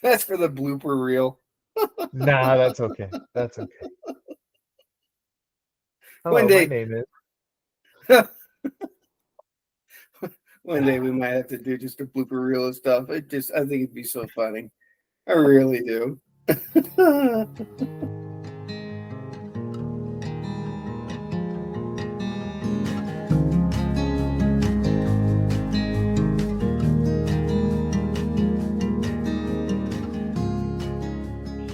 That's for the blooper reel. Nah, that's okay. That's okay. One Hello, my day, name is. one day we might have to do just a blooper reel of stuff. I think it'd be so funny. I really do.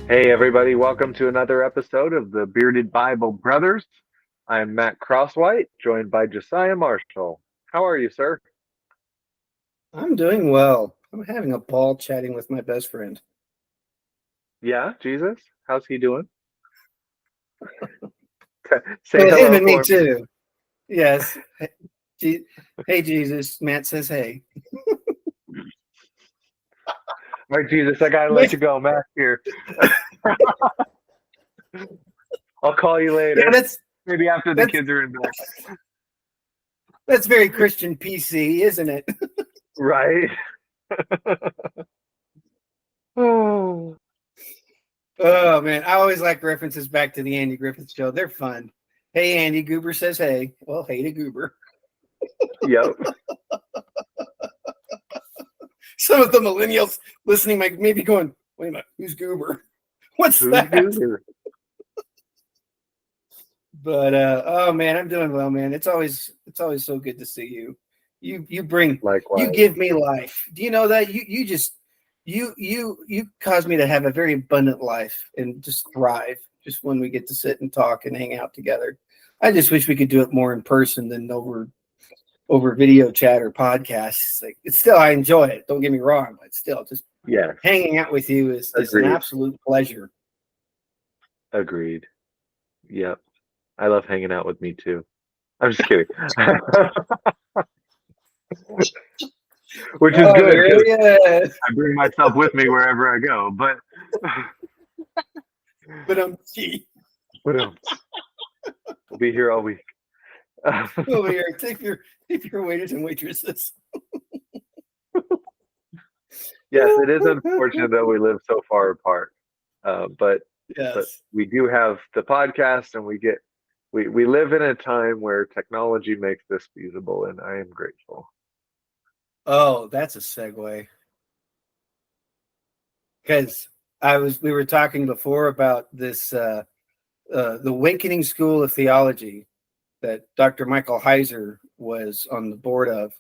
Hey, everybody, welcome to another episode of the Bearded Bible Brothers. I'm Matt Crosswhite, joined by Josiah Marshall. How are you, sir? I'm doing well. I'm having a ball chatting with my best friend. Yeah, Jesus? How's he doing? Say Well, him hello and me for me. too. Yes. Hey, Jesus. Matt says, hey. All right, Jesus, I gotta let you go. Matt here. I'll call you Yeah, later. Maybe after the kids are in bed. That's very Christian PC, isn't it? Right? Oh. Oh, man. I always like references back to the Andy Griffith Show. They're fun. Hey, Andy, Goober says hey. Well, hey to Goober. Yep. Some of the millennials listening might maybe going, wait a minute, who's Goober? Who's that? Goober? But oh man, I'm doing well, man. It's always so good to see you. You bring Likewise. You give me life. Do you know that you cause me to have a very abundant life and just thrive just when we get to sit and talk and hang out together. I just wish we could do it more in person than over video chat or podcasts. Like, it's still, I enjoy it. Don't get me wrong, but still, just hanging out with you is an absolute pleasure. Agreed. Yep. I love hanging out with me too. I'm just kidding. Which is good. Yes. I bring myself with me wherever I go, but we'll be here all week. Over here, take your waiters and waitresses. Yes, it is unfortunate that we live so far apart, but we do have the podcast, and we live in a time where technology makes this feasible, and I am grateful. Oh, that's a segue. Because we were talking before about this the Awakening School of Theology that Dr. Michael Heiser was on the board of,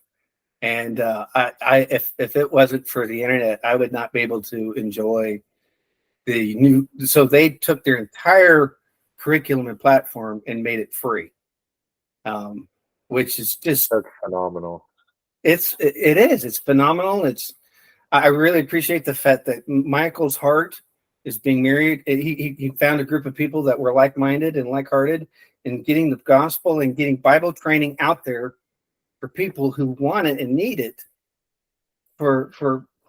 and if it wasn't for the internet, I would not be able to enjoy the new. So they took their entire curriculum and platform and made it free, which is just phenomenal. It is. It's phenomenal. I really appreciate the fact that Michael's heart is being married. He found a group of people that were like-minded and like-hearted in getting the gospel and getting Bible training out there for people who want it and need it for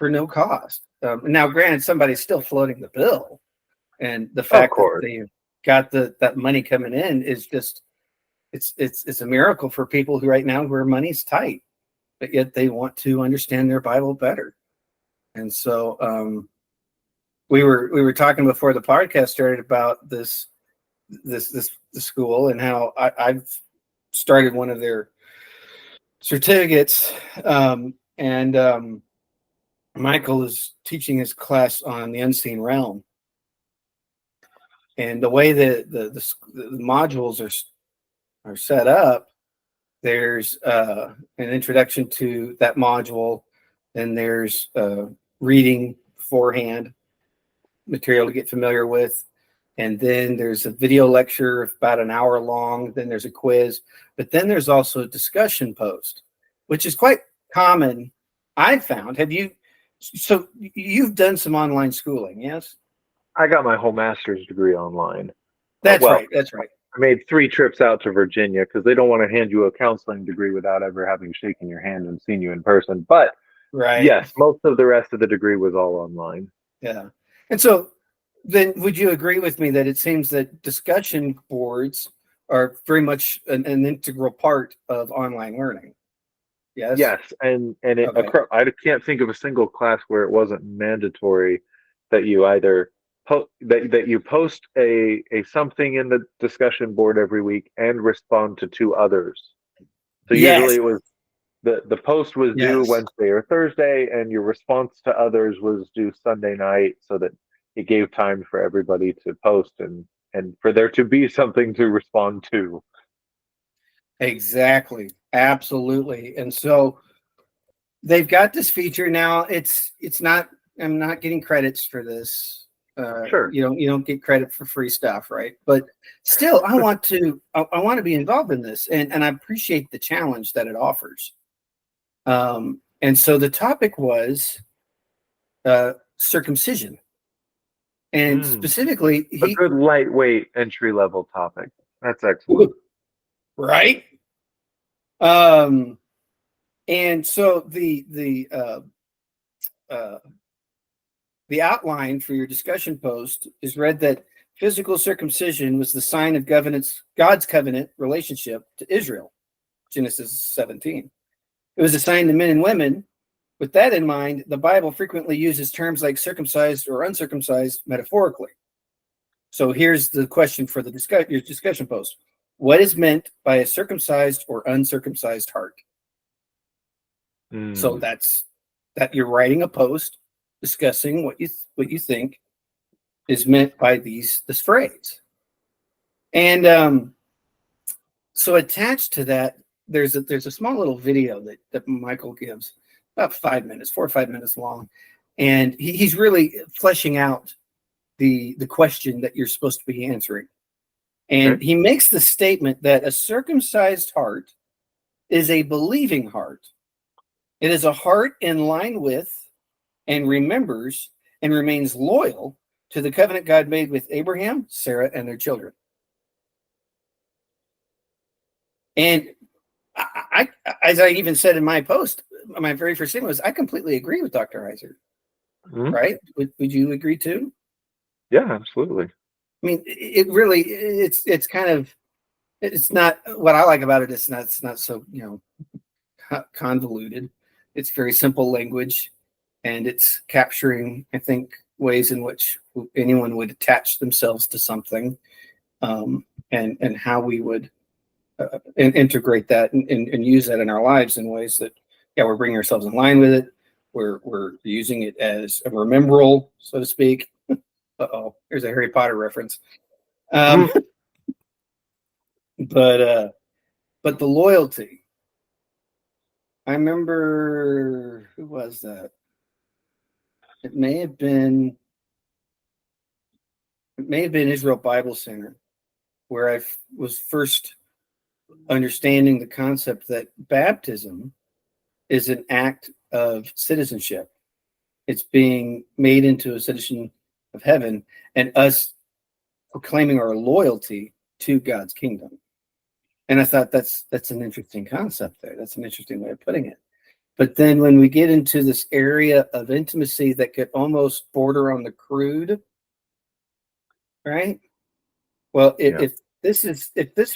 no cost. Now, granted, somebody's still floating the bill, and the fact that they got that money coming in is just it's a miracle for people who right now where money's tight, but yet they want to understand their Bible better. And so we were talking before the podcast started about the school and how I've started one of their certificates, and Michael is teaching his class on the unseen realm. And the way that the modules are set up, there's an introduction to that module, then there's reading beforehand, material to get familiar with, and then there's a video lecture of about an hour long, then there's a quiz, but then there's also a discussion post, which is quite common, I found. So you've done some online schooling, yes? I got my whole master's degree online. That's right. I made 3 trips out to Virginia because they don't want to hand you a counseling degree without ever having shaken your hand and seen you in person. But yes, most of the rest of the degree was all online. Yeah. And so then would you agree with me that it seems that discussion boards are very much an integral part of online learning? Yes. Yes. And I can't think of a single class where it wasn't mandatory that you either that you post a something in the discussion board every week and respond to 2 others. So usually Yes. it was the post was due Yes. Wednesday or Thursday, and your response to others was due Sunday night, so that it gave time for everybody to post and for there to be something to respond to. Exactly. Absolutely. And so they've got this feature now. It's not, I'm not getting credits for this. Sure. You don't get credit for free stuff, right? But still, I want to be involved in this, and I appreciate the challenge that it offers. And so the topic was circumcision, and specifically, a good lightweight entry level topic. That's excellent, right? And so the outline for your discussion post is read that physical circumcision was the sign of God's covenant relationship to Israel, Genesis 17. It was assigned to men and women. With that in mind, the Bible frequently uses terms like circumcised or uncircumcised metaphorically. So here's the question for your discussion post. What is meant by a circumcised or uncircumcised heart? So that's that you're writing a post discussing what you think is meant by this phrase. And so attached to that, there's a small little video that Michael gives, about 5 minutes, 4 or 5 minutes long, and he's really fleshing out the question that you're supposed to be answering. And he makes the statement that a circumcised heart is a believing heart. It is a heart in line with and remembers and remains loyal to the covenant God made with Abraham, Sarah, and their children. And I as I even said in my post, my very first thing was, I completely agree with Dr. Heiser. Right? Would you agree too? Yeah, absolutely. I mean, it really, it's kind of, it's not, what I like about it, it's not so, convoluted. It's very simple language, and it's capturing, I think, ways in which anyone would attach themselves to something, and how we would integrate that and use that in our lives in ways that, we're bringing ourselves in line with it. We're using it as a remembrall, so to speak. Uh-oh, here's a Harry Potter reference. But the loyalty. I remember, who was that? It may have been Israel Bible Center, where I was first understanding the concept that baptism is an act of citizenship. It's being made into a citizen of heaven, and us proclaiming our loyalty to God's kingdom. And I thought that's an interesting concept there. That's an interesting way of putting it. But then when we get into this area of intimacy that could almost border on the crude, right? Well, if this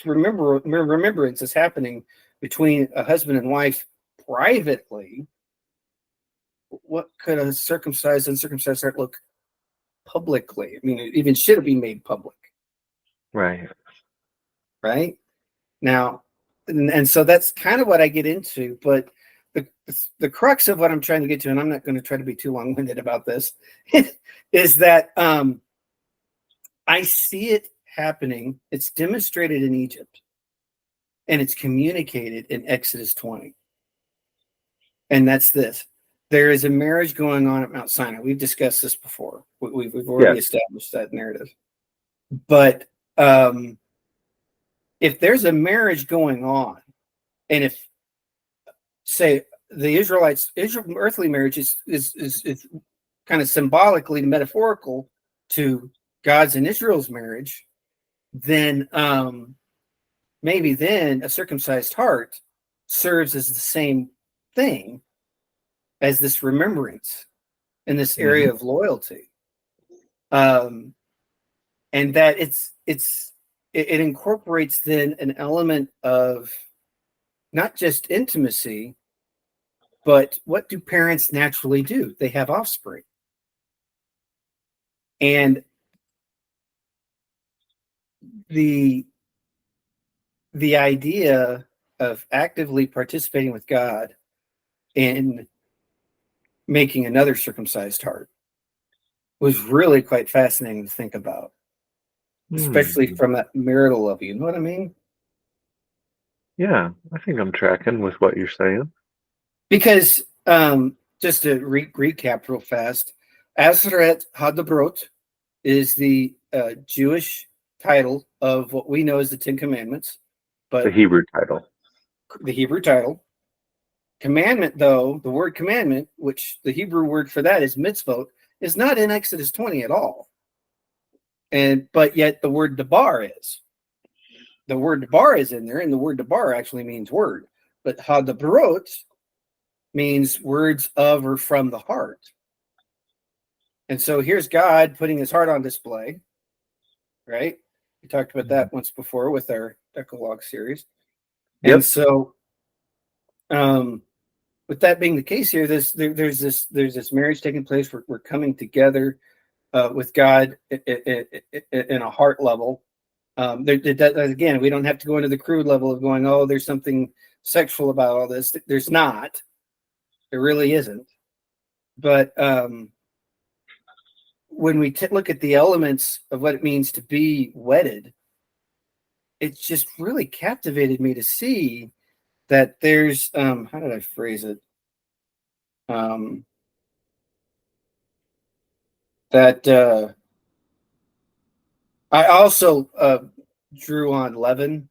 remembrance is happening between a husband and wife privately, what could a circumcised and uncircumcised heart look publicly? I mean, it even should it be made public? Right. Now, and so that's kind of what I get into, but the crux of what I'm trying to get to, and I'm not going to try to be too long-winded about this, is that I see it happening. It's demonstrated in Egypt, and it's communicated in Exodus 20. And that's this. There is a marriage going on at Mount Sinai. We've discussed this before. We've already established that narrative. But if there's a marriage going on, and if, say, the Israel earthly marriage is kind of symbolically metaphorical to God's and Israel's marriage, then maybe then a circumcised heart serves as the same thing as this remembrance in this area of loyalty, and that it incorporates then an element of not just intimacy, but what do parents naturally do? They have offspring. And the idea of actively participating with God in making another circumcised heart was really quite fascinating to think about, especially from that marital level. You know what I mean? Yeah, I think I'm tracking with what you're saying. Because just to recap real fast, Aseret Hadabrot is the Jewish title of what we know as the Ten Commandments, but The Hebrew title. The Hebrew title. Commandment, though, the word commandment, which the Hebrew word for that is mitzvot, is not in Exodus 20 at all. But yet the word debar is. The word debar is in there, and the word debar actually means word. But hadabrot means words of or from the heart. And so here's God putting his heart on display, right? We talked about that once before with our Decalogue series. Yep. And so with that being the case here, there's this marriage taking place. We're coming together with God in a heart level. Again, we don't have to go into the crude level of going, oh, there's something sexual about all this. There's not. There really isn't. But when we look at the elements of what it means to be wedded, it just really captivated me to see that there's how did I phrase it? That I also drew on leaven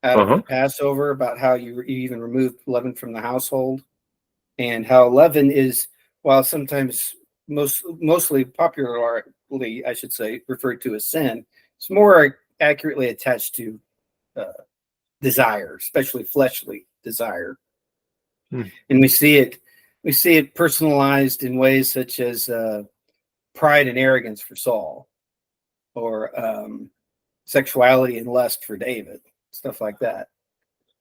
out of the Passover, about how you even removed leaven from the household, and how leaven is, while sometimes mostly popularly, I should say, referred to as sin, it's more accurately attached to desire, especially fleshly desire. And we see it personalized in ways such as pride and arrogance for Saul, or sexuality and lust for David, stuff like that.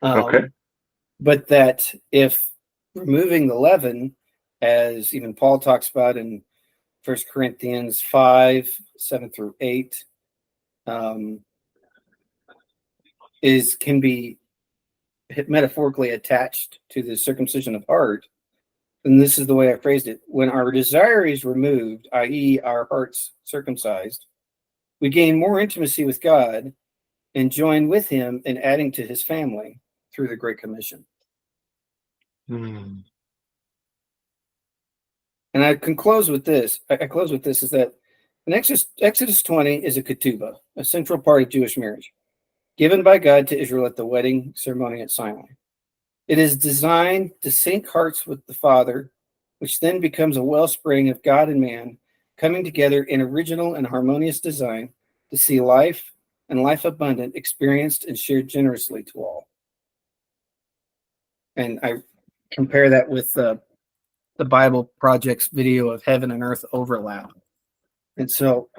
But that if removing the leaven, as even Paul talks about in 1 Corinthians 5:7-8, can be metaphorically attached to the circumcision of heart. And this is the way I phrased it: when our desire is removed, i.e., our hearts circumcised, we gain more intimacy with God and join with him in adding to his family through the Great Commission. And I can close with this. Is that in Exodus 20 is a ketubah, a central part of Jewish marriage, given by God to Israel at the wedding ceremony at Sinai. It is designed to sync hearts with the Father, which then becomes a wellspring of God and man coming together in original and harmonious design to see life and life abundant experienced and shared generously to all. And I compare that with the Bible Project's video of heaven and earth overlap. And so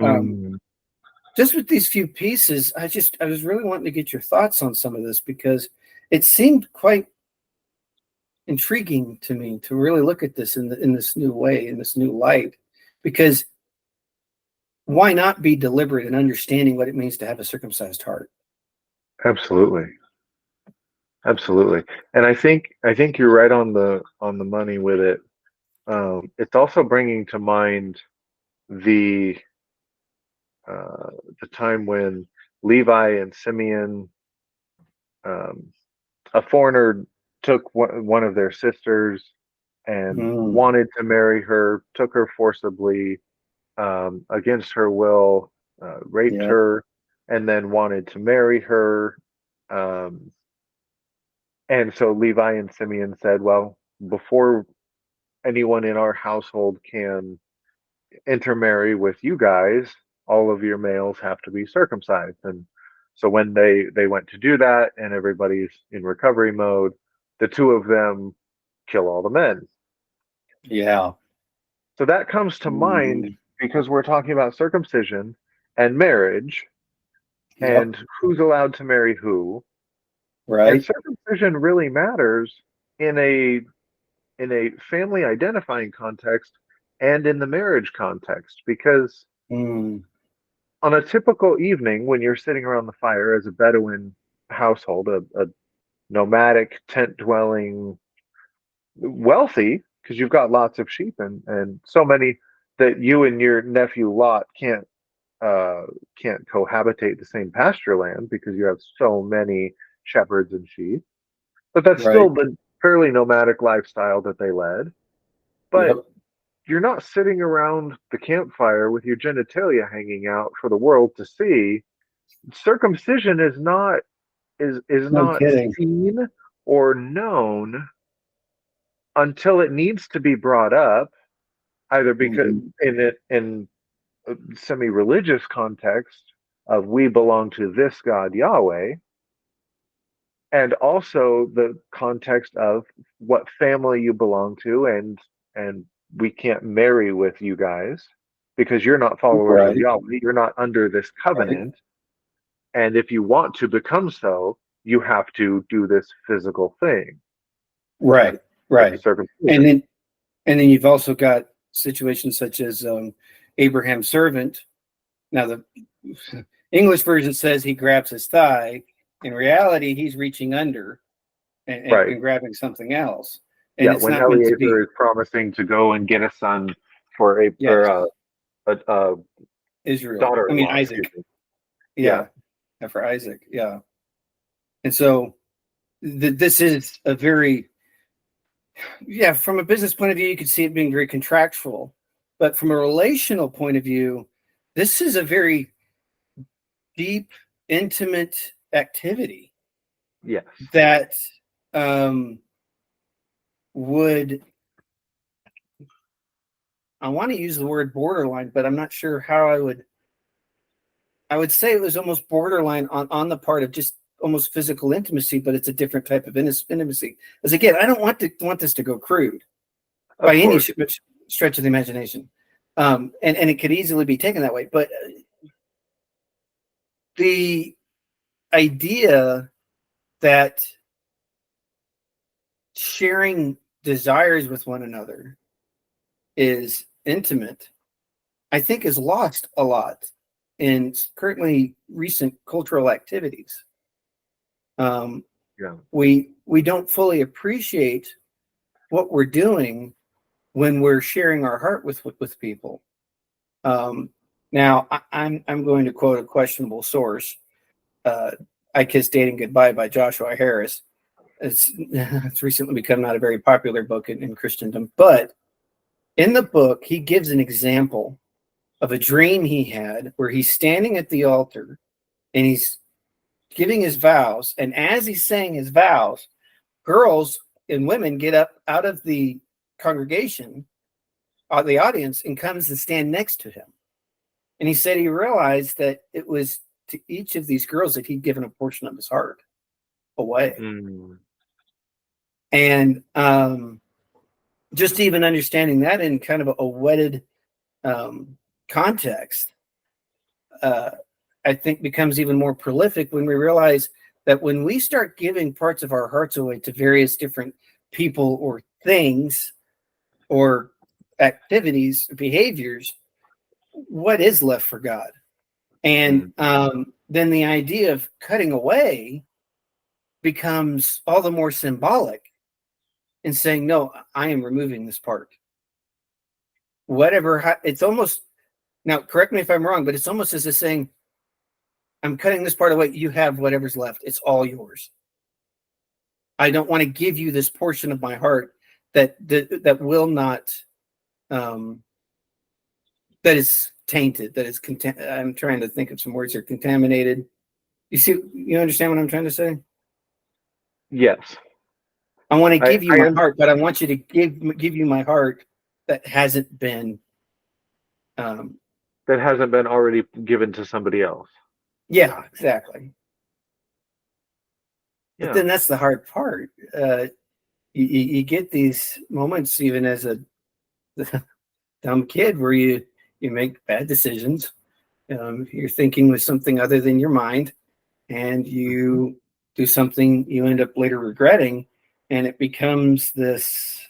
just with these few pieces, I was really wanting to get your thoughts on some of this, because it seemed quite intriguing to me to really look at this in this new way, in this new light, because why not be deliberate in understanding what it means to have a circumcised heart? Absolutely. And I think you're right on the money with it. It's also bringing to mind the time when Levi and Simeon, a foreigner took one of their sisters and wanted to marry her, took her forcibly against her will, raped her, and then wanted to marry her. And so Levi and Simeon said, well, before anyone in our household can intermarry with you guys, all of your males have to be circumcised. And so when they went to do that and everybody's in recovery mode, the two of them kill all the men. Yeah. So that comes to mind because we're talking about circumcision and marriage and who's allowed to marry who. Right. And circumcision really matters in a family identifying context and in the marriage context, because Mm. on a typical evening when you're sitting around the fire as a Bedouin household, a nomadic tent dwelling, wealthy, because you've got lots of sheep and so many that you and your nephew Lot can't cohabitate the same pasture land because you have so many shepherds and sheep. But that's Right. still the fairly nomadic lifestyle that they led. But Yep. you're not sitting around the campfire with your genitalia hanging out for the world to see. Circumcision is No not kidding. seen or known until it needs to be brought up, either because Mhm. in a semi-religious context of we belong to this God Yahweh, and also the context of what family you belong to, and we can't marry with you guys because you're not followers of Right. Yahweh, you're not under this Right. covenant, and if you want to become so, you have to do this physical thing, Right. which is Right. And circumcision. then you've also got situations such as Abraham's servant. Now the English version says he grabs his thigh. In reality, he's reaching under Right. and grabbing something else, and Yeah, it's when not meant to Eliezer be. is promising to go and get a son for Yes, a Israel. I mean daughter-in-law, excuse Isaac. me. Yeah. Yeah, for Isaac. Yeah, and so this is a very, yeah, from a business point of view, you could see it being very contractual, but from a relational point of view, this is a very deep, intimate activity Yes. that um, would, I want to use the word borderline, but I'm not sure how I would say it was almost borderline on the part of just almost physical intimacy, but it's a different type of intimacy. As again, I don't want this to go crude by Of any course. stretch of the imagination, and it could easily be taken that way. But the idea that sharing desires with one another is intimate, I think, is lost a lot in currently recent cultural activities. Yeah. We don't fully appreciate what we're doing when we're sharing our heart with people. Now, I'm going to quote a questionable source. I Kissed Dating Goodbye by Joshua Harris. It's recently become not a very popular book in Christendom, but in the book, he gives an example of a dream he had where he's standing at the altar and he's giving his vows. And as he's saying his vows, girls and women get up out of the congregation, the audience, and comes and stand next to him. And he said he realized that it was to each of these girls that he'd given a portion of his heart away. Mm. And just even understanding that in kind of a wedded context, I think becomes even more prolific when we realize that when we start giving parts of our hearts away to various different people or things or activities, behaviors, what is left for God? And Mm. then the idea of cutting away becomes all the more symbolic in saying, no, I am removing this part. Whatever, it's almost, now correct me if I'm wrong, but it's almost as if saying, I'm cutting this part away. You have whatever's left. It's all yours. I don't want to give you this portion of my heart that will not, that is tainted, that is I'm trying to think of some words here, contaminated. You understand what I'm trying to say? Yes. I want to give you I my am heart, but I want you to give you my heart that hasn't been, that hasn't been already given to somebody else. yeah, exactly. But Yeah. then that's the hard part. You get these moments, even as a dumb kid, where you make bad decisions. You're thinking with something other than your mind, and Mhm. you do something you end up later regretting, and it becomes this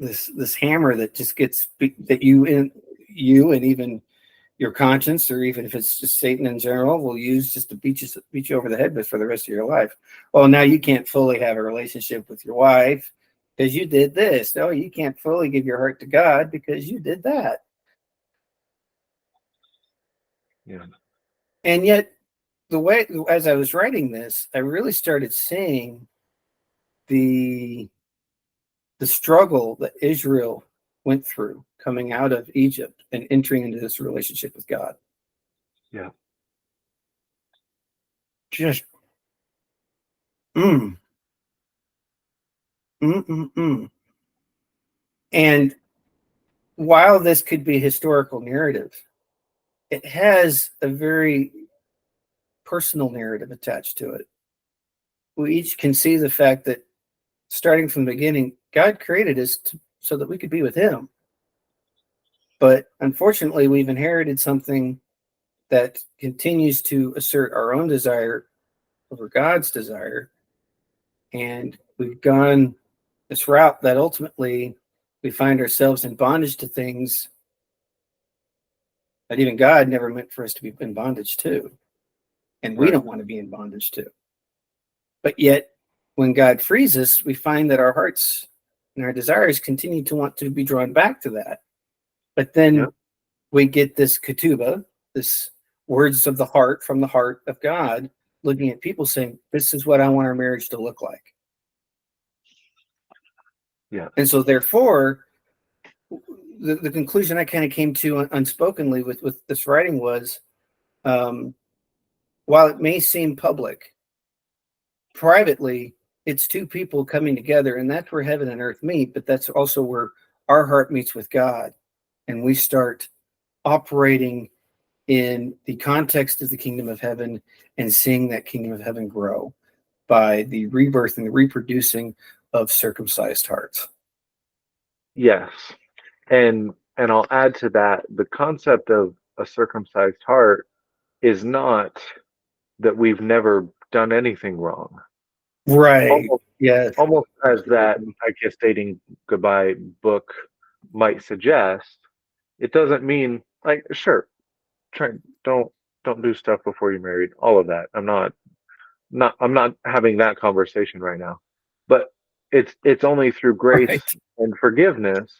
this hammer that just gets that you and even your conscience, or even if it's just Satan in general, will use just to beat you over the head with for the rest of your life. Well, now you can't fully have a relationship with your wife because you did this. No, you can't fully give your heart to God because you did that. Yeah. And yet, the way, as I was writing this, I really started seeing the struggle that Israel went through coming out of Egypt and entering into this relationship with God. Yeah. Just And while this could be historical narrative, it has a very personal narrative attached to it. We each can see the fact that starting from the beginning, God created us so that we could be with him. But unfortunately, we've inherited something that continues to assert our own desire over God's desire. And we've gone this route that ultimately we find ourselves in bondage to things that even God never meant for us to be in bondage to. And we don't want to be in bondage to. But yet, when God frees us, we find that our hearts and our desires continue to want to be drawn back to that. But then we get this ketubah, this words of the heart from the heart of God, looking at people saying, this is what I want our marriage to look like. Yeah. And so therefore, the conclusion I kind of came to unspokenly with this writing was, while it may seem public, privately, it's two people coming together, and that's where heaven and earth meet, but that's also where our heart meets with God, and we start operating in the context of the kingdom of heaven and seeing that kingdom of heaven grow by the rebirth and the reproducing of circumcised hearts. Yes. And I'll add to that, the concept of a circumcised heart is not that we've never done anything wrong. Right. Almost as that I Kiss Dating Goodbye book might suggest, it doesn't mean, like, sure, don't do stuff before you're married, all of that. I'm not having that conversation right now. But it's only through grace and forgiveness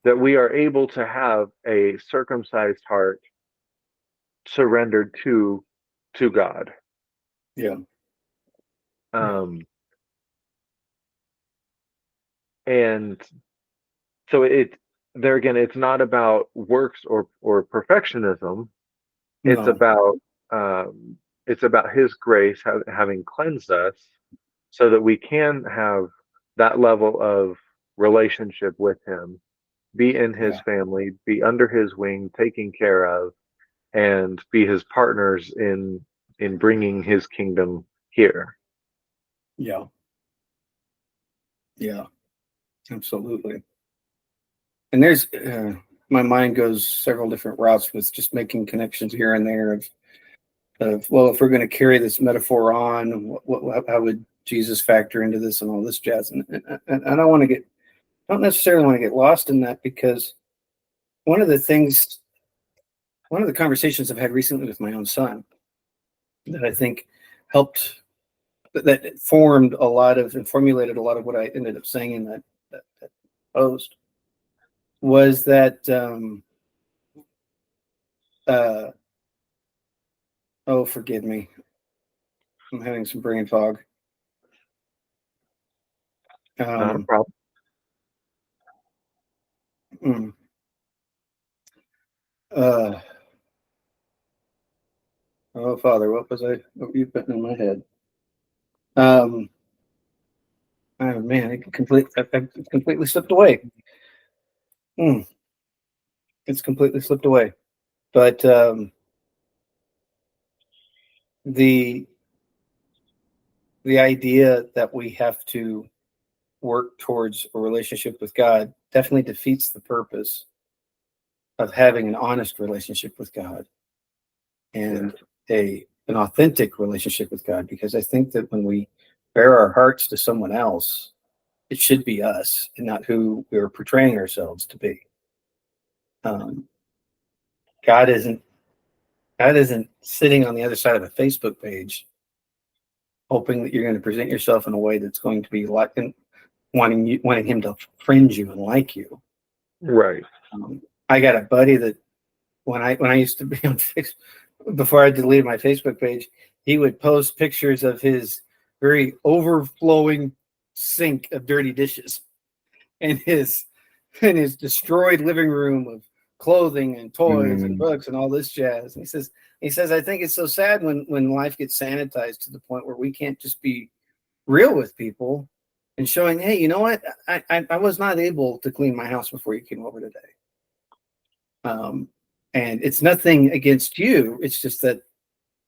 that we are able to have a circumcised heart surrendered to God. Yeah. And so it's not about works or perfectionism. It's about his grace having cleansed us so that we can have that level of relationship with him, be in his family, be under his wing, taken care of, and be his partners in bringing his kingdom here. Yeah, absolutely. And there's my mind goes several different routes with just making connections here and there of well, if we're going to carry this metaphor on, how would Jesus factor into this and all this jazz? And I don't necessarily want to get lost in that, because one of the conversations I've had recently with my own son that I think helped, that formed a lot of and formulated a lot of what I ended up saying in that post, was that oh, forgive me, I'm having some brain fog. Not a problem. Oh, Father, what were you putting in my head? Oh man, it completely slipped away. It's completely slipped away. But the idea that we have to work towards a relationship with God definitely defeats the purpose of having an honest relationship with God and an authentic relationship with God. Because I think that when we bare our hearts to someone else, It should be us and not who we're portraying ourselves to be. God isn't sitting on the other side of a Facebook page hoping that you're going to present yourself in a way that's going to be like wanting him to fringe you and like you. Right. I got a buddy that when I used to be on Facebook, before I deleted my Facebook page, he would post pictures of his very overflowing sink of dirty dishes and his destroyed living room of clothing and toys and books and all this jazz. And he says, I think it's so sad when life gets sanitized to the point where we can't just be real with people and showing, hey, you know what? I was not able to clean my house before you came over today. And it's nothing against you. It's just that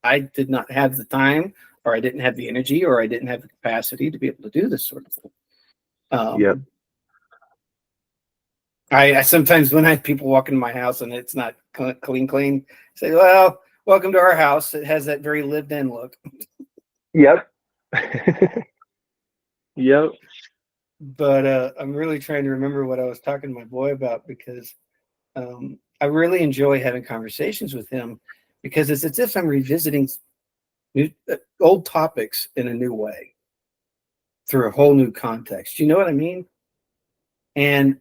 I did not have the time, or I didn't have the energy, or I didn't have the capacity to be able to do this sort of thing. Yep. I sometimes when I have people walk into my house and it's not clean, say, well, welcome to our house. It has that very lived in look. Yep. Yep. But I'm really trying to remember what I was talking to my boy about, because I really enjoy having conversations with him, because it's as if I'm revisiting old topics in a new way through a whole new context. You know what I mean? And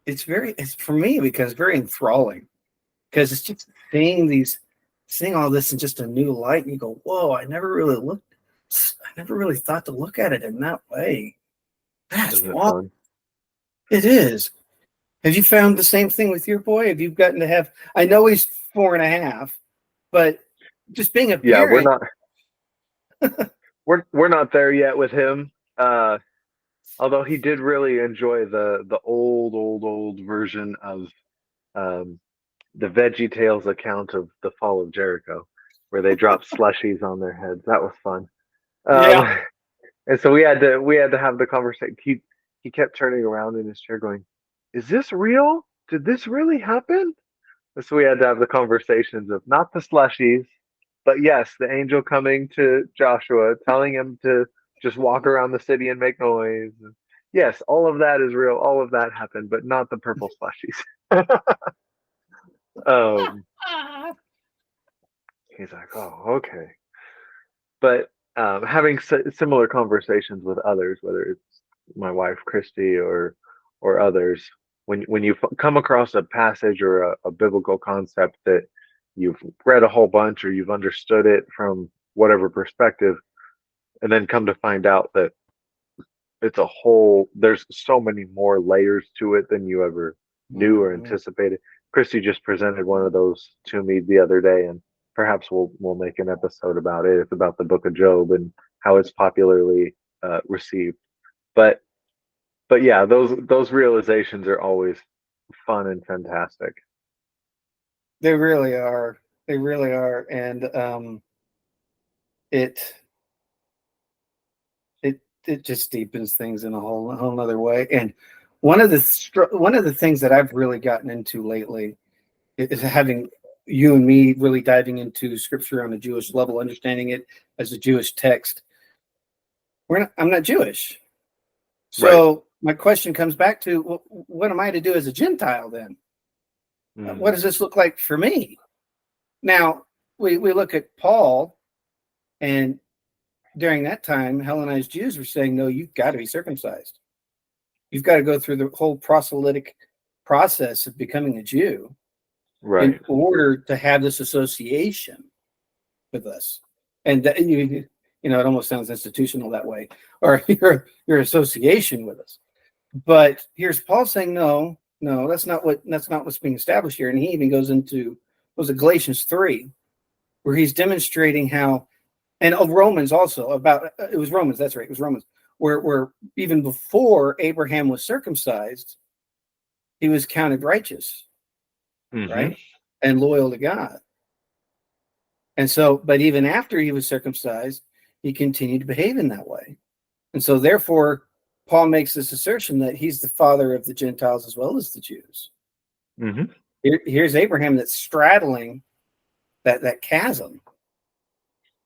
it's for me, because very enthralling, because it's just seeing all this in just a new light, and you go, whoa, I never really thought to look at it in that way. That's fun. It is. Have you found the same thing with your boy? Have you gotten to have, I know he's 4.5, but just being a parent. Yeah, we're not there yet with him. Although he did really enjoy the old version of the Veggie Tales account of the fall of Jericho, where they dropped slushies on their heads. That was fun. Yeah. And so we had to have the conversation. He kept turning around in his chair going, is this real? Did this really happen? And so we had to have the conversations of not the slushies, but yes, the angel coming to Joshua, telling him to just walk around the city and make noise. Yes, all of that is real. All of that happened, but not the purple slushies. He's like, oh, okay. But having similar conversations with others, whether it's my wife Christy or others, when you come across a passage or a biblical concept that you've read a whole bunch or you've understood it from whatever perspective, and then come to find out that there's so many more layers to it than you ever knew or anticipated. Christy just presented one of those to me the other day, and perhaps we'll make an episode about it. It's about the book of Job and how it's popularly received. But yeah, those realizations are always fun and fantastic. They really are. They really are. And it just deepens things in a whole other way. And one of the things that I've really gotten into lately is having you and me really diving into scripture on a Jewish level, understanding it as a Jewish text. I'm not Jewish. So right. My question comes back to, well, what am I to do as a Gentile then? What does this look like for me? Now, we look at Paul, and during that time, Hellenized Jews were saying, no, you've got to be circumcised. You've got to go through the whole proselytic process of becoming a Jew, right, in order to have this association with us. And that, it almost sounds institutional that way, or your association with us. But here's Paul saying, no, that's not what's being established here. And he even goes into, was it Galatians 3, where he's demonstrating how, and Romans also, it was Romans, that's right, it was Romans, where even before Abraham was circumcised, he was counted righteous, right, and loyal to God. And so, but even after he was circumcised, he continued to behave in that way. And so therefore, Paul makes this assertion that he's the father of the Gentiles as well as the Jews. Here's Abraham that's straddling that chasm.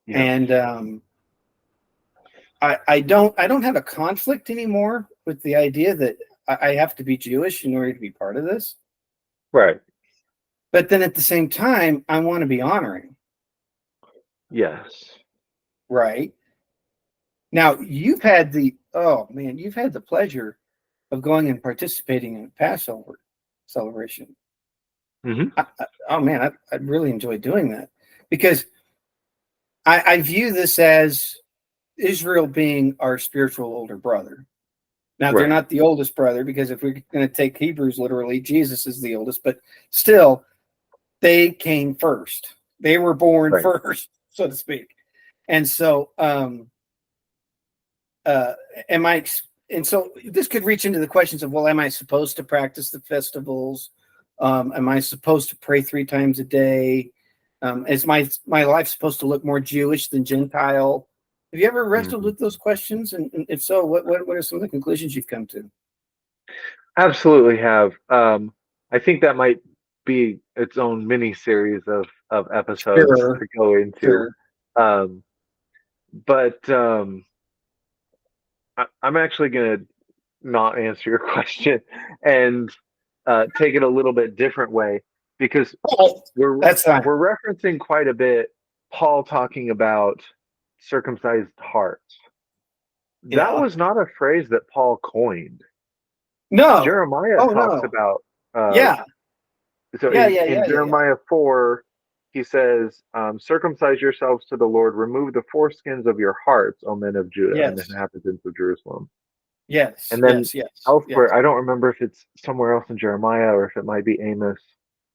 Yeah. And I don't have a conflict anymore with the idea that I have to be Jewish in order to be part of this. Right. But then at the same time, I want to be honoring. Yes. Right. Now, you've had the pleasure of going and participating in a Passover celebration. Mm-hmm. I really enjoy doing that because I view this as Israel being our spiritual older brother. Now, they're not the oldest brother, because if we're going to take Hebrews literally, Jesus is the oldest, but still, they came first. They were born first, so to speak. And so, and so this could reach into the questions of, well, am I supposed to practice the festivals? Am I supposed to pray 3 times a day? Is my life supposed to look more Jewish than Gentile? Have you ever wrestled with those questions? And if so, what are some of the conclusions you've come to? Absolutely have. I think that might be its own mini series of episodes to go into. Sure. I'm actually going to not answer your question and take it a little bit different way, because we're referencing quite a bit Paul talking about circumcised hearts. That was not a phrase that Paul coined. No. Jeremiah talks about So in Jeremiah 4, he says, circumcise yourselves to the Lord, remove the foreskins of your hearts, O men of Judah and inhabitants of Jerusalem. Yes. And then elsewhere, I don't remember if it's somewhere else in Jeremiah or if it might be Amos,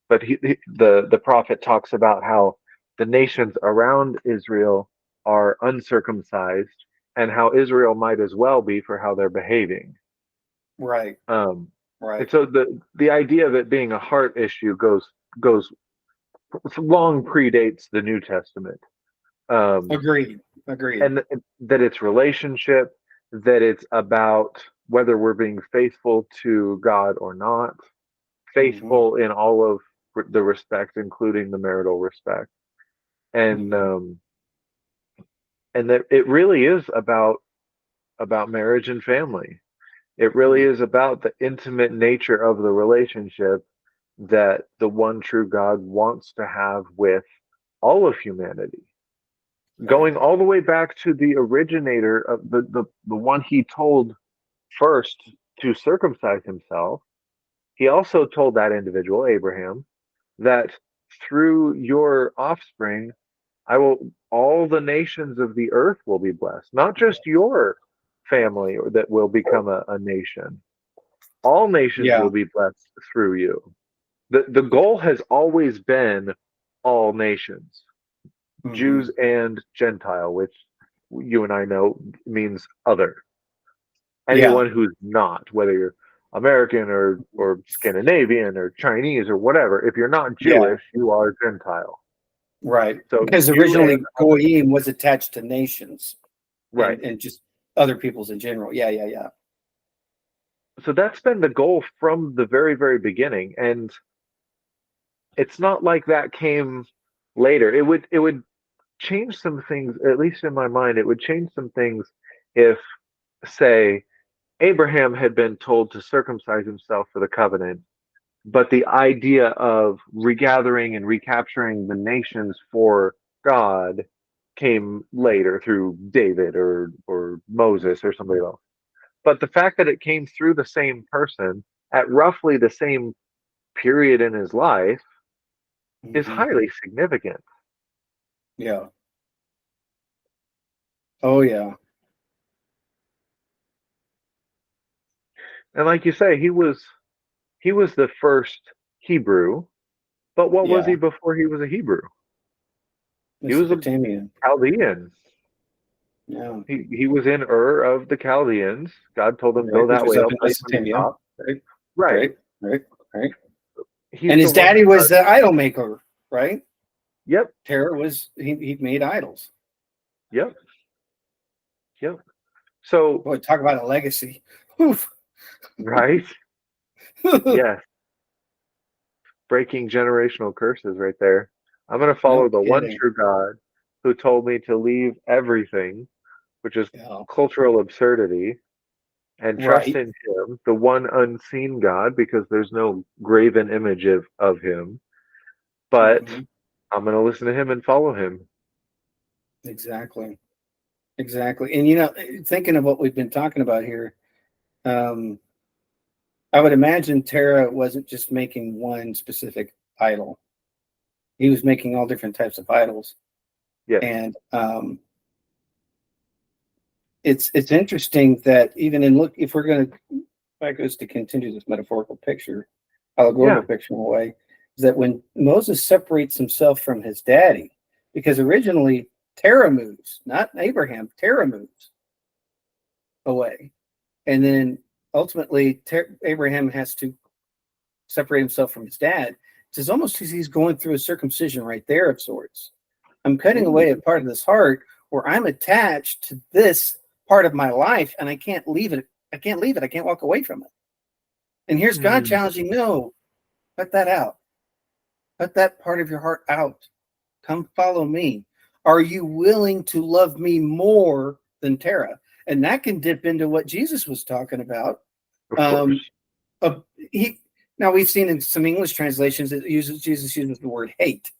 but the prophet talks about how the nations around Israel are uncircumcised, and how Israel might as well be for how they're behaving. Right. And so the idea of it being a heart issue goes long predates the New Testament. Agreed. And that it's relationship, that it's about whether we're being faithful to God or not, faithful in all of the respects, including the marital respect, and that it really is about marriage and family. It really is about the intimate nature of the relationship that the one true God wants to have with all of humanity. Going all the way back to the originator of the one he told first to circumcise himself, he also told that individual, Abraham, that through your offspring, all the nations of the earth will be blessed, not just your family that will become a nation. All nations will be blessed through you. The goal has always been all nations, Jews and Gentile, which you and I know means other. Anyone who's not, whether you're American or Scandinavian or Chinese or whatever, if you're not Jewish, you are Gentile. Right. So because originally Goyim was attached to nations. Right. And just other peoples in general. Yeah. So that's been the goal from the very, very beginning. And it's not like that came later. It would change some things, at least in my mind. It would change some things if, say, Abraham had been told to circumcise himself for the covenant, but the idea of regathering and recapturing the nations for God came later through David or Moses or somebody else. But the fact that it came through the same person at roughly the same period in his life is highly significant. Yeah. Oh, yeah. And like you say, he was the first Hebrew, but what was he before he was a Hebrew? He was a Chaldean. Yeah. He was in Ur of the Chaldeans. God told him, go that way. I'll place him on top. Right. And his daddy was the idol maker, right? Yep. Terah was, he made idols. Yep. So, boy, talk about a legacy. Oof. Right? Yes. Breaking generational curses right there. I'm going to follow the one true God who told me to leave everything which is cultural absurdity, and trust in him, the one unseen God, because there's no graven image of him. But I'm going to listen to him and follow him. Exactly. And thinking of what we've been talking about here, I would imagine Terah wasn't just making one specific idol. He was making all different types of idols. Yeah. And it's interesting that even if we're going to continue this metaphorical picture, allegorical picture in a way, is that when Moses separates himself from his daddy, because originally Terah moves, not Abraham, Terah moves away. And then ultimately Abraham has to separate himself from his dad. It's almost as he's going through a circumcision right there of sorts. I'm cutting away a part of this heart where I'm attached to this part of my life and I can't leave it. I can't walk away from it. And here's God challenging, no, cut that out. Cut that part of your heart out. Come follow me. Are you willing to love me more than Terah? And that can dip into what Jesus was talking about. Now we've seen in some English translations that Jesus uses the word hate.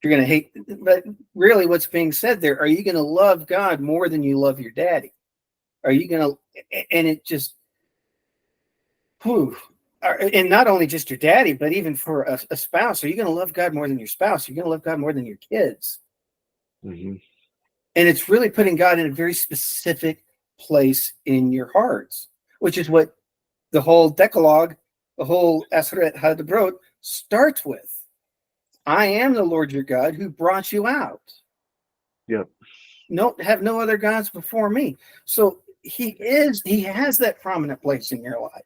You're going to hate, but really what's being said there, are you going to love God more than you love your daddy? Are you going to, and it just, and not only just your daddy, but even for a spouse, are you going to love God more than your spouse? Are you going to love God more than your kids? And it's really putting God in a very specific place in your hearts, which is what the whole Decalogue, the whole Aseret HaDebrot starts with. I am the Lord your God who brought you out. Yep. Have no other gods before me. So he has that prominent place in your life.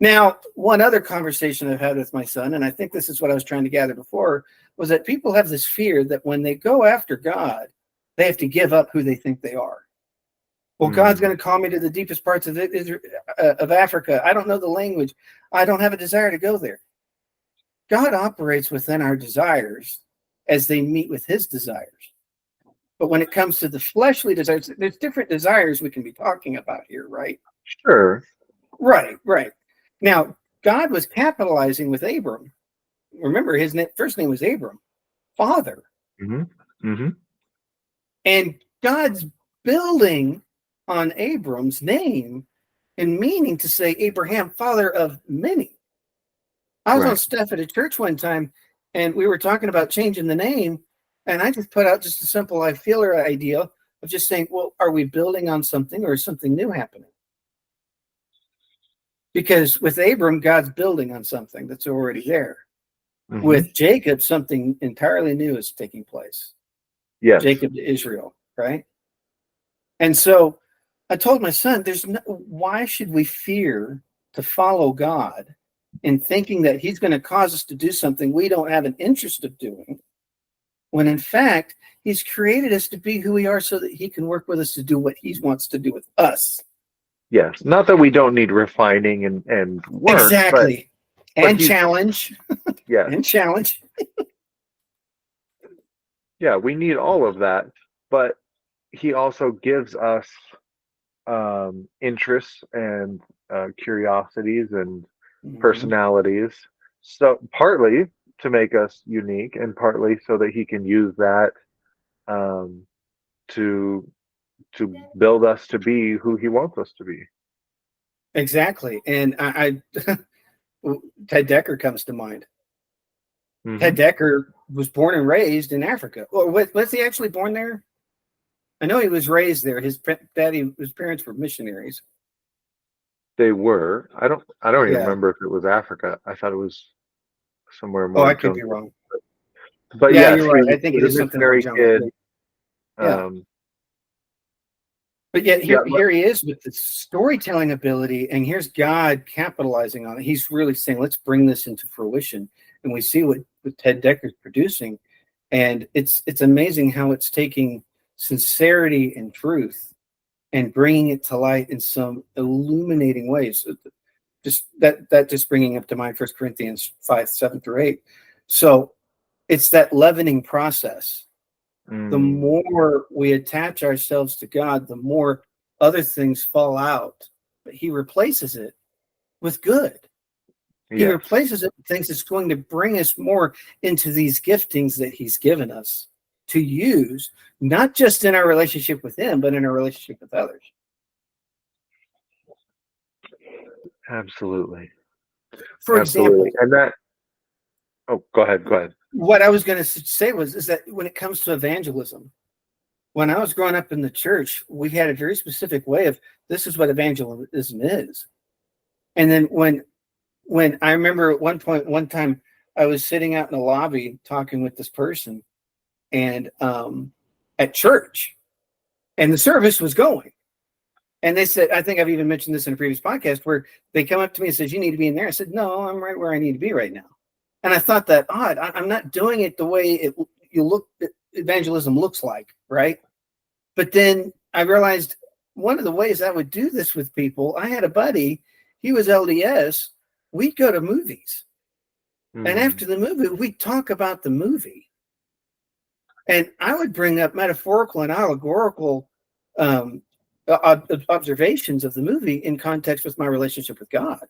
Now, one other conversation I've had with my son, and I think this is what I was trying to gather before, was that people have this fear that when they go after God, they have to give up who they think they are. Well, God's going to call me to the deepest parts of Africa. I don't know the language. I don't have a desire to go there. God operates within our desires as they meet with his desires. But when it comes to the fleshly desires, there's different desires we can be talking about here, right? Sure. Right. Now, God was capitalizing with Abram. Remember, his first name was Abram, father. And God's building on Abram's name and meaning to say Abraham, father of many. I was on staff at a church one time, and we were talking about changing the name, and I just put out just a simple feeler idea of just saying, well, are we building on something or is something new happening? Because with Abram, God's building on something that's already there. With Jacob, something entirely new is taking place. Yes. Jacob to Israel, right? And so I told my son, why should we fear to follow God in thinking that he's going to cause us to do something we don't have an interest of doing, when in fact, he's created us to be who we are so that he can work with us to do what he wants to do with us. Yes. Not that we don't need refining and work. Exactly. But challenge. Yeah. And challenge. Yeah, we need all of that. But he also gives us interests and curiosities and personalities. So partly to make us unique and partly so that he can use that to build us to be who he wants us to be. Exactly. And I Ted Decker comes to mind. Ted Decker was born and raised in Africa. Or was he actually born there? I know he was raised there. His parents were missionaries. They were. I don't even remember if it was Africa. I thought it was somewhere more. I could be wrong. But yeah, you're right. I think it is something more kid. But yet here he is with the storytelling ability, and here's God capitalizing on it. He's really saying, let's bring this into fruition. And we see what Ted Decker's producing. And it's amazing how it's taking sincerity and truth and bringing it to light in some illuminating ways. Just bringing up to mind 1 Corinthians 5:7-8. So it's that leavening process the more we attach ourselves to God, the more other things fall out. But he replaces it with good. He replaces it with things that's going to bring us more into these giftings that he's given us to use, not just in our relationship with him, but in our relationship with others. Absolutely. For example, and that. Oh, go ahead. What I was going to say is that when it comes to evangelism, when I was growing up in the church, we had a very specific way of this is what evangelism is. And then when I remember at one time I was sitting out in the lobby talking with this person and at church, and the service was going. And they said, I think I've even mentioned this in a previous podcast, where they come up to me and says, you need to be in there. I said, no, I'm right where I need to be right now. And I thought that odd. I'm not doing it the way evangelism looks like, right? But then I realized one of the ways I would do this with people, I had a buddy, he was LDS, we'd go to movies. And after the movie, we'd talk about the movie. And I would bring up metaphorical and allegorical observations of the movie in context with my relationship with God.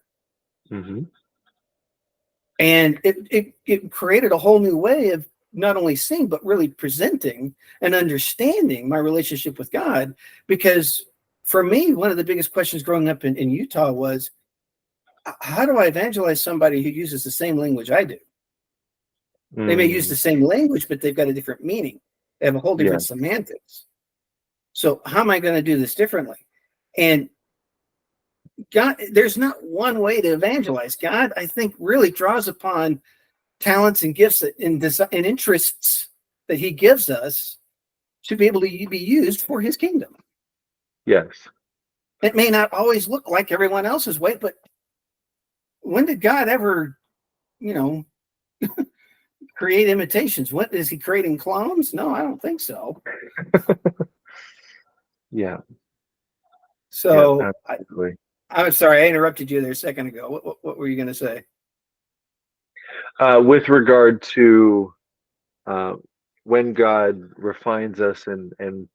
And it created a whole new way of not only seeing, but really presenting and understanding my relationship with God. Because for me, one of the biggest questions growing up in Utah was, how do I evangelize somebody who uses the same language I do? They may use the same language, but they've got a different meaning. They have a whole different semantics. So how am I going to do this differently? And God, there's not one way to evangelize. God, I think, really draws upon talents and gifts and interests that he gives us to be able to be used for his kingdom. Yes. It may not always look like everyone else's way, but when did God ever, create imitations? When is he creating clones? No, I don't think so. Yeah. So I'm sorry, I interrupted you there a second ago. What were you going to say? With regard to when God refines us and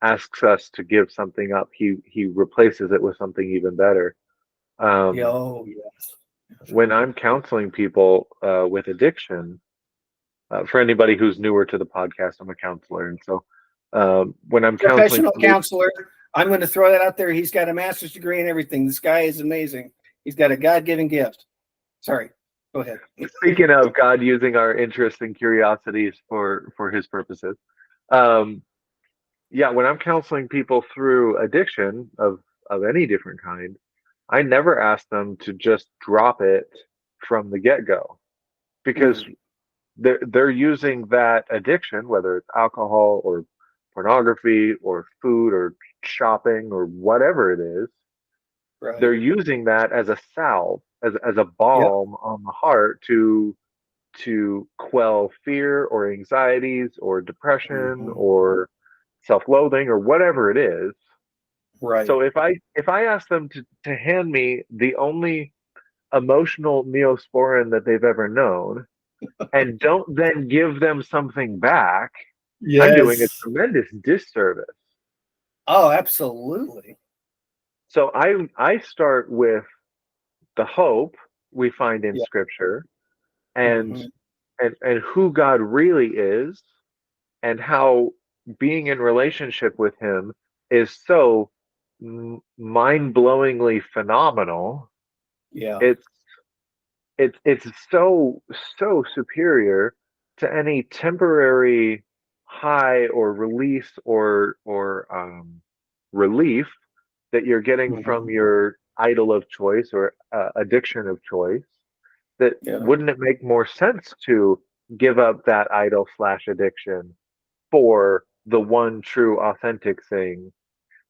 asks us to give something up, he replaces it with something even better. Yes. When I'm counseling people with addiction, for anybody who's newer to the podcast, I'm a counselor, and so when I'm professional counselor, I'm going to throw that out there. He's got a master's degree and everything. This guy is amazing. He's got a God-given gift. Sorry, go ahead. Speaking of God using our interests and curiosities for his purposes, when I'm counseling people through addiction of any different kind, I never ask them to just drop it from the get-go, because they're using that addiction, whether it's alcohol or pornography or food or shopping or whatever it is, they're using that as a salve, as a balm on the heart to quell fear or anxieties or depression or self-loathing or whatever it is. Right. So if I ask them to hand me the only emotional neosporin that they've ever known and don't then give them something back, I'm doing a tremendous disservice. Oh, absolutely. So I start with the hope we find in Scripture and who God really is, and how being in relationship with him is so mind-blowingly phenomenal. It's so superior to any temporary high or release or relief that you're getting from your idol of choice or addiction of choice. That wouldn't it make more sense to give up that idol / addiction for the one true authentic thing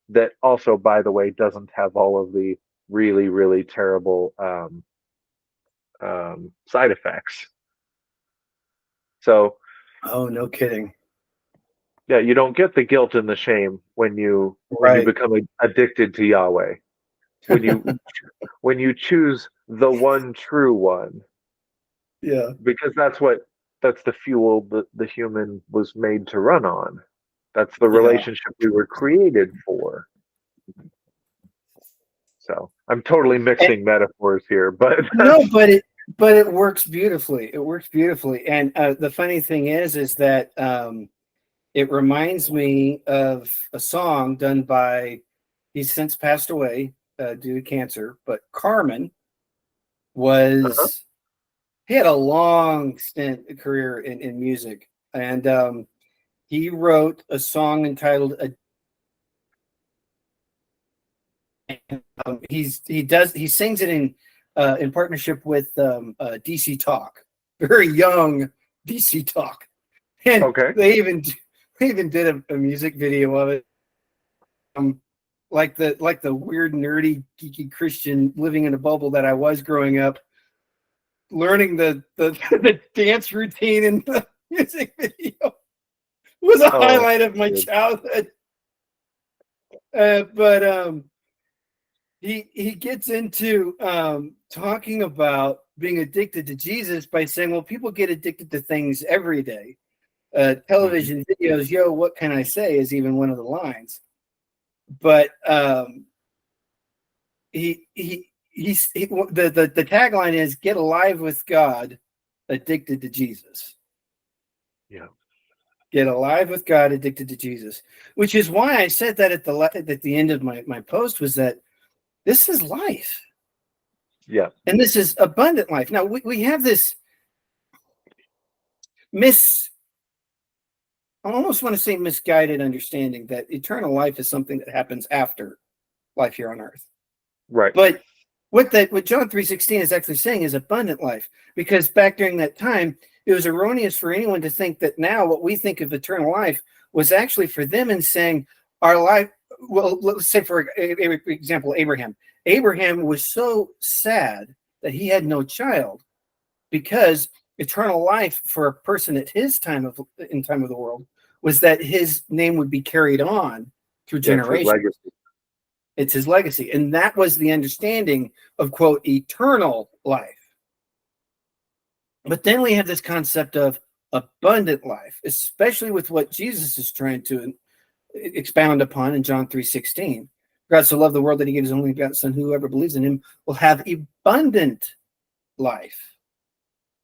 that also, by the way, doesn't have all of the really, really terrible side effects? So, oh, no kidding. Yeah, you don't get the guilt and the shame when you become addicted to Yahweh. When you choose the one true one. Yeah. Because that's what that's the fuel that the human was made to run on. That's the Yeah. relationship we were created for. So I'm totally mixing metaphors here, but no, but it works beautifully. It works beautifully. And the funny thing is that it reminds me of a song done by, he's since passed away due to cancer, but Carmen was, he had a long career in music, and he wrote a song entitled he sings it in partnership with DC Talk, very young DC Talk, and they even did a music video of it, like the weird nerdy geeky Christian living in a bubble that I was growing up, learning the dance routine in the music video was a highlight of my childhood. But he gets into talking about being addicted to Jesus by saying, well, people get addicted to things every day. Television videos, yo, what can I say, is even one of the lines. But the tagline is, get alive with God, addicted to Jesus. Yeah. Get alive with God, addicted to Jesus. Which is why I said that at the end of my post, was that this is life. Yeah. And this is abundant life. Now we have this I almost want to say misguided understanding that eternal life is something that happens after life here on earth. Right. But what John 3:16 is actually saying is abundant life, because back during that time, it was erroneous for anyone to think that now what we think of eternal life was actually for them, and saying our life, well, let's say for example, Abraham. Abraham was so sad that he had no child, because eternal life for a person at his time of the world was that his name would be carried on through generations. It's his legacy. And that was the understanding of, quote, eternal life. But then we have this concept of abundant life, especially with what Jesus is trying to expound upon in John 3:16. God so loved the world that he gave his only begotten Son, whoever believes in him will have abundant life.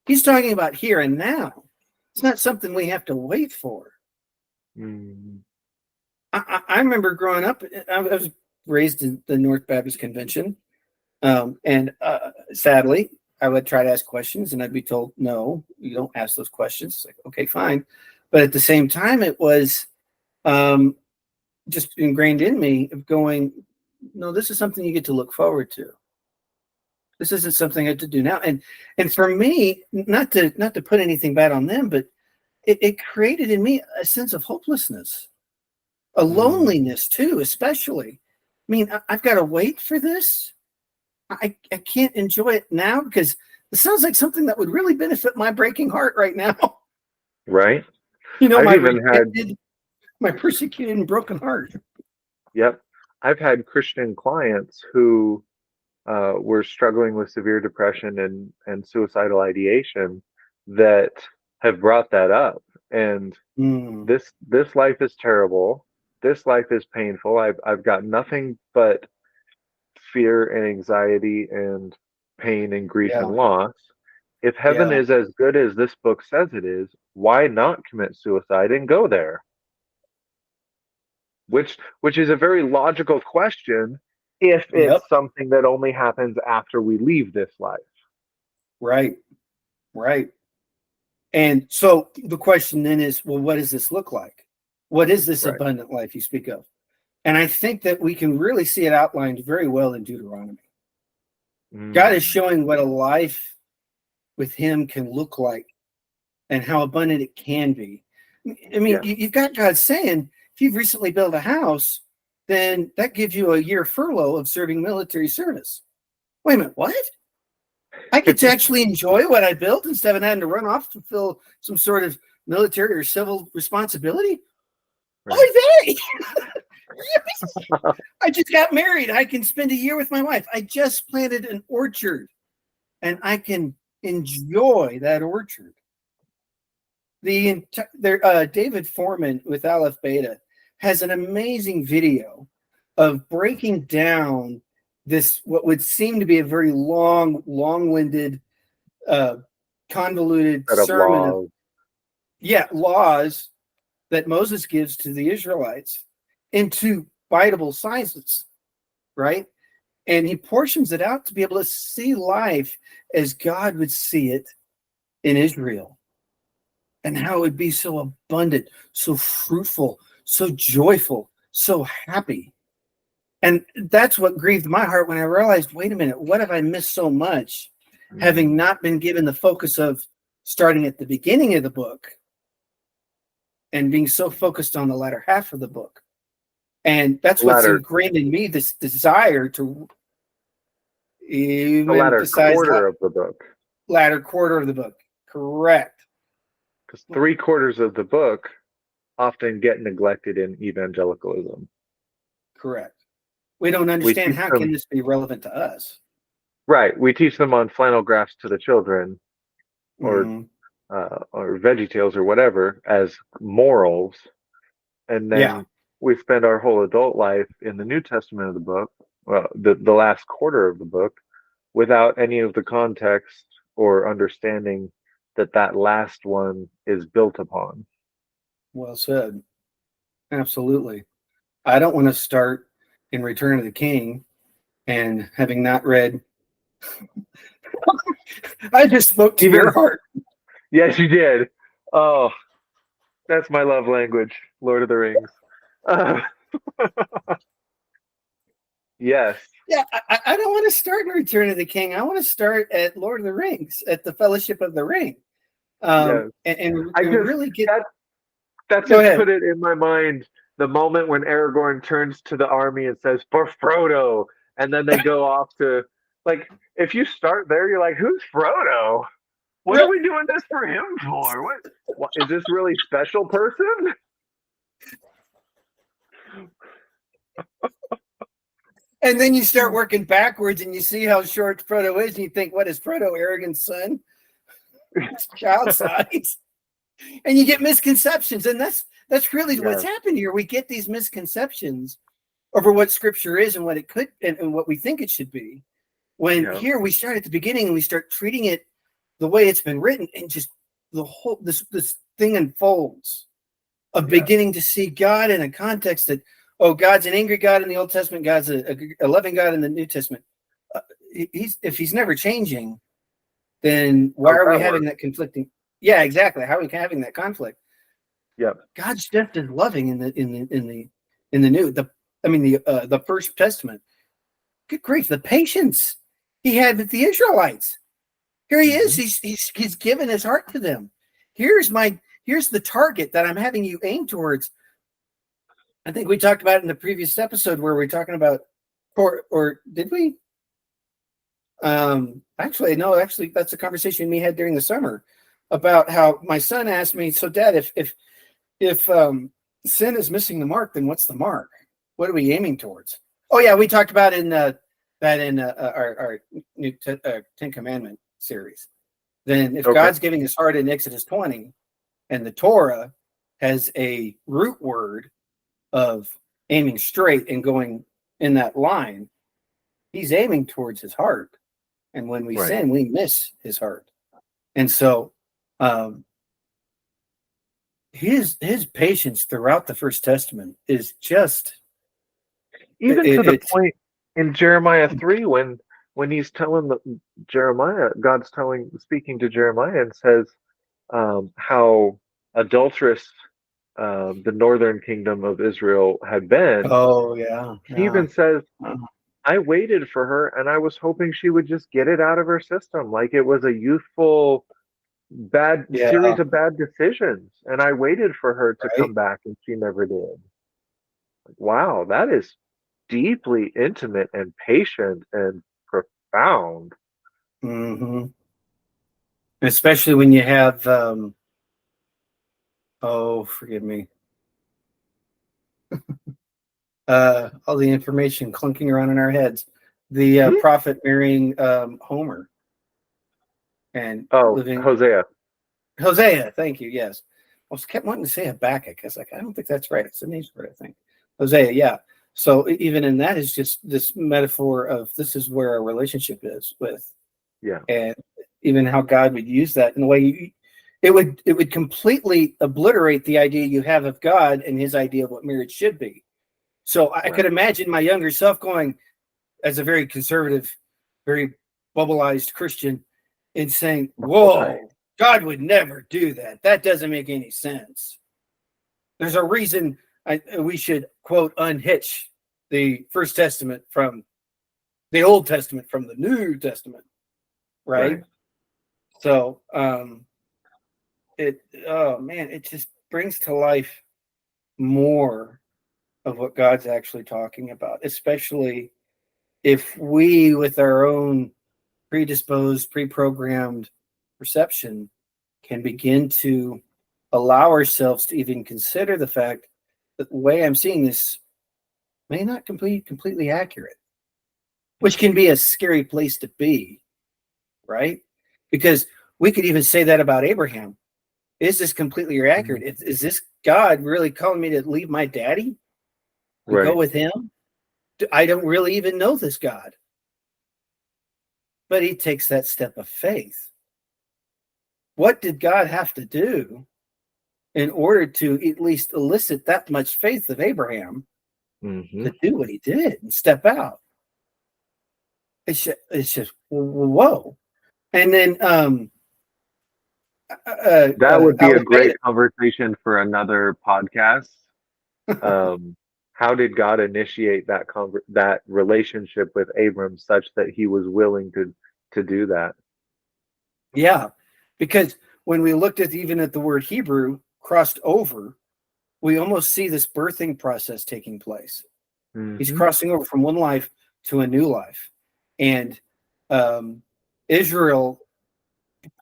He's talking about here and now. It's not something we have to wait for. I remember growing up, I was raised in the North Baptist Convention, and sadly, I would try to ask questions, and I'd be told, no, you don't ask those questions. It's like, okay, fine. But at the same time, it was just ingrained in me of going, no, this is something you get to look forward to. This isn't something I have to do now. And for me, not to put anything bad on them, but it created in me a sense of hopelessness, a loneliness too, especially. I mean, I've got to wait for this. I can't enjoy it now, because it sounds like something that would really benefit my breaking heart right now. Right. You know, my persecuted and broken heart. Yep. I've had Christian clients who were struggling with severe depression and suicidal ideation that have brought that up. And this life is terrible. This life is painful. I've got nothing but fear and anxiety and pain and grief and loss. If heaven is as good as this book says it is, why not commit suicide and go there? Which is a very logical question if it's something that only happens after we leave this life. Right. And so the question then is, well, what does this look like? What is this abundant life you speak of? And I think that we can really see it outlined very well in Deuteronomy. God is showing what a life with him can look like and how abundant it can be. I mean, you've got God saying, if you've recently built a house, then that gives you a year furlough of serving military service. Wait a minute, what? I get to actually enjoy what I built instead of having to run off to fulfill some sort of military or civil responsibility? Right. I just got married. I can spend a year with my wife. I just planted an orchard, and I can enjoy that orchard. David Foreman with Aleph Beta has an amazing video of breaking down this, what would seem to be a very long-winded, convoluted Set of sermon laws. laws that Moses gives to the Israelites into biteable sizes, right? And he portions it out to be able to see life as God would see it in Israel, and how it would be so abundant, so fruitful, so joyful, so happy. And that's what grieved my heart when I realized, wait a minute, what have I missed so much, having not been given the focus of starting at the beginning of the book and being so focused on the latter half of the book. And that's what's ingrained in me, this desire to even the latter emphasize quarter of the book. Latter quarter of the book, correct. Because 3/4 of the book often get neglected in evangelicalism. Correct. We don't understand how can this be relevant to us. Right. We teach them on flannel graphs to the children, or VeggieTales or whatever, as morals, and then we spend our whole adult life in the New Testament of the book, well, the last quarter of the book, without any of the context or understanding that last one is built upon. Well said. Absolutely. I don't want to start in Return of the King and having not read. I just spoke to your heart. Yes, you did. Oh, that's my love language, Lord of the Rings. Yes. Yeah, I don't want to start in Return of the King. I want to start at Lord of the Rings, at the Fellowship of the Ring. And really get that just put it in my mind, the moment when Aragorn turns to the army and says, "For Frodo," and then they go off to, like, if you start there, you're like, who's Frodo? What are we doing this for him for? What is this really special person? And then you start working backwards and you see how short Frodo is, and you think, what is Frodo, Aragorn's son? It's child size. And you get misconceptions. And that's really what's happened here. We get these misconceptions over what Scripture is and what it could and what we think it should be. When here we start at the beginning and we start treating it the way it's been written, and just the whole this thing unfolds of beginning to see God in a context that, God's an angry God in the Old Testament, God's a loving God in the New Testament. If he's never changing, then why are we having that conflicting? Yeah, exactly. How are we having that conflict? Yeah, God's just as loving in the new. The First Testament. Good grief, the patience he had with the Israelites. Here he is. He's given his heart to them. Here's the target that I'm having you aim towards. I think we talked about it in the previous episode where we're talking about, or did we? Actually, that's a conversation we had during the summer about how my son asked me, so Dad, if sin is missing the mark, then what's the mark? What are we aiming towards? Oh yeah, we talked about our new Ten Commandment series. Then if God's giving his heart in Exodus 20, and the Torah has a root word of aiming straight and going in that line, he's aiming towards his heart. And when we sin, we miss his heart. And so his patience throughout the First Testament is just even to the point in Jeremiah 3 when he's telling Jeremiah, God's speaking to Jeremiah and says how adulterous the northern kingdom of Israel had been. He even says, I waited for her and I was hoping she would just get it out of her system, like it was a youthful series of bad decisions, and I waited for her to come back and she never did. Wow, that is deeply intimate and patient and profound. Especially when you have forgive me, all the information clunking around in our heads, the prophet marrying Homer and Hosea, thank you. Yes, was kept wanting to say Habakkuk. I was like, I don't think that's right. It's a name for it, I think. Hosea, yeah. So even in that is just this metaphor of this is where our relationship is with. Yeah. And even how God would use that in the way it would completely obliterate the idea you have of God and his idea of what marriage should be. So I could imagine my younger self going, as a very conservative, very bubbleized Christian, and saying, whoa, God would never do that. That doesn't make any sense. There's a reason we should, quote, unhitch the First Testament from the Old Testament from the New Testament, right? So it just brings to life more of what God's actually talking about, especially if we, with our own predisposed, pre-programmed perception, can begin to allow ourselves to even consider the fact that the way I'm seeing this may not completely accurate, which can be a scary place to be, right? Because we could even say that about Abraham. Is this completely accurate? Is this God really calling me to leave my daddy and go with him? I don't really even know this God. But he takes that step of faith. What did God have to do in order to at least elicit that much faith of Abraham to do what he did and step out? It's just whoa. And then that would be a great conversation for another podcast. How did God initiate that relationship with Abram such that he was willing to do that? Yeah, because when we looked at the word Hebrew crossed over, we almost see this birthing process taking place. He's crossing over from one life to a new life. And Israel,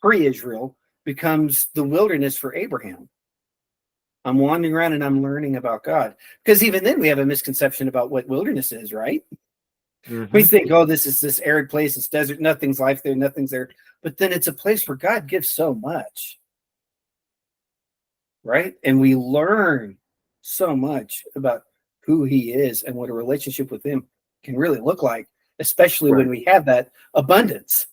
pre-Israel, becomes the wilderness for Abraham. I'm wandering around and I'm learning about God. Because even then we have a misconception about what wilderness is, right? We think, oh, this is this arid place, it's desert, nothing's life there, nothing's there. But then it's a place where God gives so much, right? And we learn so much about who he is and what a relationship with him can really look like, especially when we have that abundance.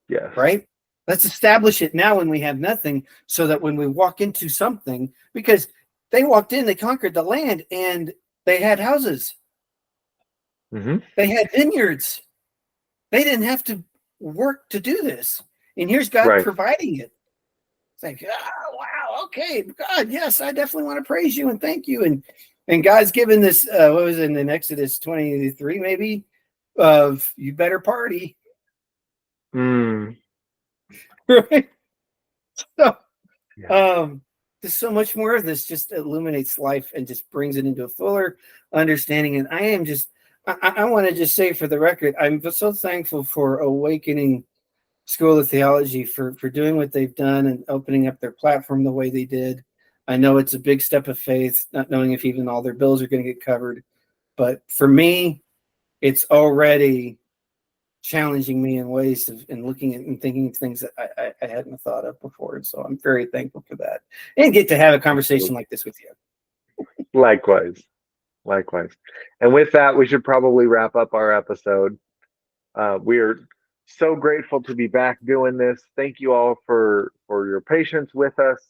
Yes. Right? Let's establish it now when we have nothing, so that when we walk into something, because they walked in, they conquered the land, and they had houses. They had vineyards. They didn't have to work to do this. And here's God providing it. It's like, oh, wow, okay, God, yes, I definitely want to praise you and thank you. And God's given this, what was it in Exodus 23, maybe, of you better party. Right? So, there's so much more of this just illuminates life and just brings it into a fuller understanding. And I want to just say for the record, I'm so thankful for Awakening School of Theology for doing what they've done and opening up their platform the way they did. I know it's a big step of faith, not knowing if even all their bills are going to get covered. But for me, it's already challenging me in ways of and looking at and thinking of things that I hadn't thought of before. And so I'm very thankful for that. And get to have a conversation like this with you. Likewise. And with that, we should probably wrap up our episode. We are so grateful to be back doing this. Thank you all for your patience with us.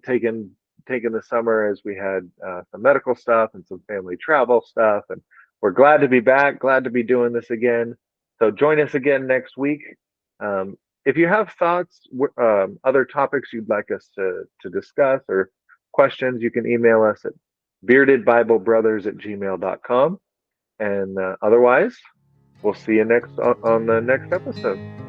Taking the summer as we had some medical stuff and some family travel stuff, and we're glad to be back. Glad to be doing this again. So join us again next week. If you have thoughts, other topics you'd like us to discuss or questions, you can email us at beardedbiblebrothers@gmail.com. And otherwise, we'll see you on the next episode.